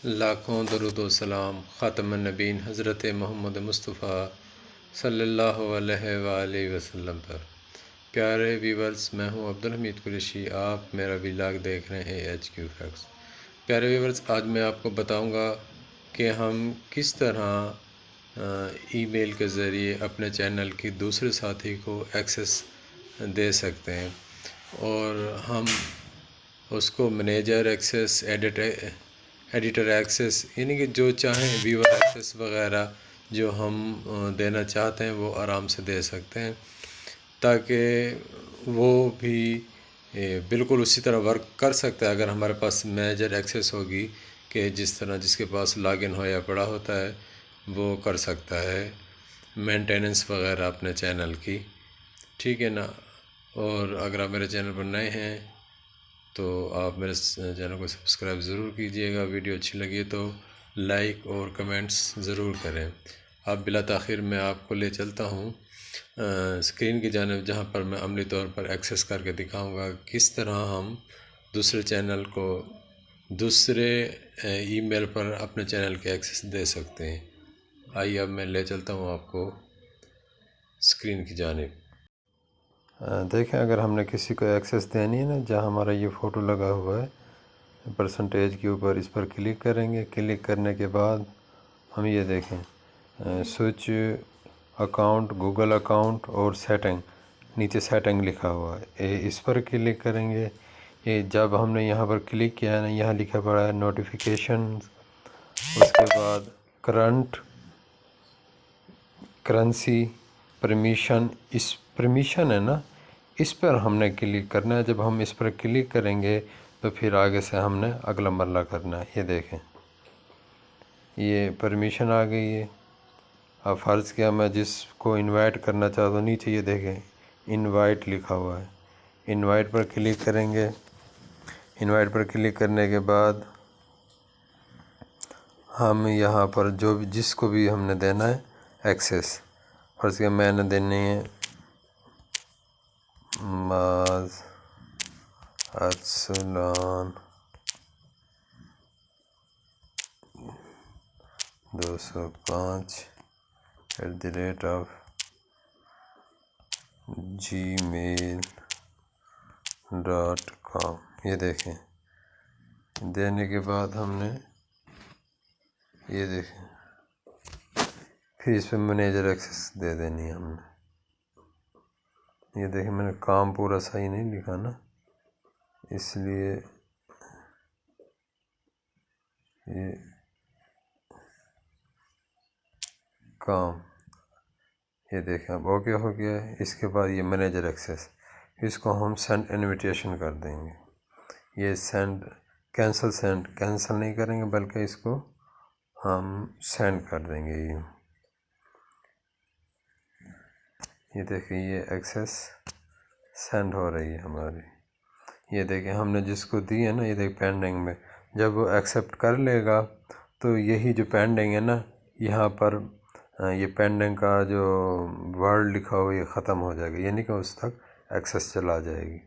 لاکھوں درود و سلام خاتم النبین حضرت محمد مصطفیٰ صلی اللہ علیہ وآلہ وسلم پر۔ پیارے ویورز، میں ہوں عبدالحمید قریشی، آپ میرا ولاگ دیکھ رہے ہیں AHQ فیکٹس۔ پیارے ویورز، آج میں آپ کو بتاؤں گا کہ ہم کس طرح ای میل کے ذریعے اپنے چینل کی دوسرے ساتھی کو ایکسس دے سکتے ہیں، اور ہم اس کو منیجر ایکسس، ایڈیٹر ایکسس، یعنی کہ جو چاہیں ویور ایکسس وغیرہ جو ہم دینا چاہتے ہیں وہ آرام سے دے سکتے ہیں، تاکہ وہ بھی بالکل اسی طرح ورک کر سکتا ہے اگر ہمارے پاس منیجر ایکسس ہوگی، کہ جس طرح جس کے پاس لاگ ان ہویا پڑا ہوتا ہے وہ کر سکتا ہے مینٹیننس وغیرہ اپنے چینل کی، ٹھیک ہے نا۔ اور اگر آپ میرے چینل پر نئے ہیں تو آپ میرے چینل کو سبسکرائب ضرور کیجئے گا، ویڈیو اچھی لگی تو لائک اور کمنٹس ضرور کریں۔ اب بلا تاخیر میں آپ کو لے چلتا ہوں اسکرین کی جانب، جہاں پر میں عملی طور پر ایکسس کر کے دکھاؤں گا کس طرح ہم دوسرے چینل کو دوسرے ای میل پر اپنے چینل کے ایکسس دے سکتے ہیں۔ آئیے اب میں لے چلتا ہوں آپ کو اسکرین کی جانب۔ دیکھیں، اگر ہم نے کسی کو ایکسس دینی ہے نا، جہاں ہمارا یہ فوٹو لگا ہوا ہے پرسنٹیج کے اوپر، اس پر کلک کریں گے۔ کلک کرنے کے بعد ہم یہ دیکھیں سوئچ اکاؤنٹ، گوگل اکاؤنٹ اور سیٹنگ، نیچے سیٹنگ لکھا ہوا ہے، اس پر کلک کریں گے۔ یہ جب ہم نے یہاں پر کلک کیا ہے نا، یہاں لکھا پڑا ہے نوٹیفیکیشن، اس کے بعد کرنسی پرمیشن، اس پرمیشن ہے نا، اس پر ہم نے کلک کرنا ہے۔ جب ہم اس پر کلک کریں گے تو پھر آگے سے ہم نے اگلا مرحلہ کرنا ہے۔ یہ دیکھیں، یہ پرمیشن آ گئی ہے۔ اب فرض کیا میں جس کو انوائٹ کرنا چاہتا ہوں، نیچے یہ دیکھیں انوائٹ لکھا ہوا ہے، انوائٹ پر کلک کریں گے۔ انوائٹ پر کلک کرنے کے بعد ہم یہاں پر جس کو بھی ہم نے دینا ہے ایکسس، فرض کیا میں نے دینی ہے معاذ ارسلان 205@gmail.com۔ یہ دیکھیں، دینے کے بعد ہم نے یہ دیکھیں، پھر اس پہ منیجر ایکسس دے دینی ہے ہم نے۔ یہ دیکھیں، میں نے کام پورا صحیح نہیں لکھا نا، اس لیے یہ کام، یہ دیکھیں اب اوکے ہو گیا ہے۔ اس کے بعد یہ منیجر ایکسس، اس کو ہم سینڈ انویٹیشن کر دیں گے۔ یہ کینسل نہیں کریں گے، بلکہ اس کو ہم سینڈ کر دیں گے۔ یہ دیکھیں، یہ ایکسس سینڈ ہو رہی ہے ہماری۔ یہ دیکھیں، ہم نے جس کو دی ہے نا، یہ دیکھ پینڈنگ میں، جب وہ ایکسیپٹ کر لے گا تو یہی جو پینڈنگ ہے نا، یہاں پر یہ پینڈنگ کا جو ورڈ لکھا ہوا یہ ختم ہو جائے گا، یعنی کہ اس تک ایکسس چلا جائے گی۔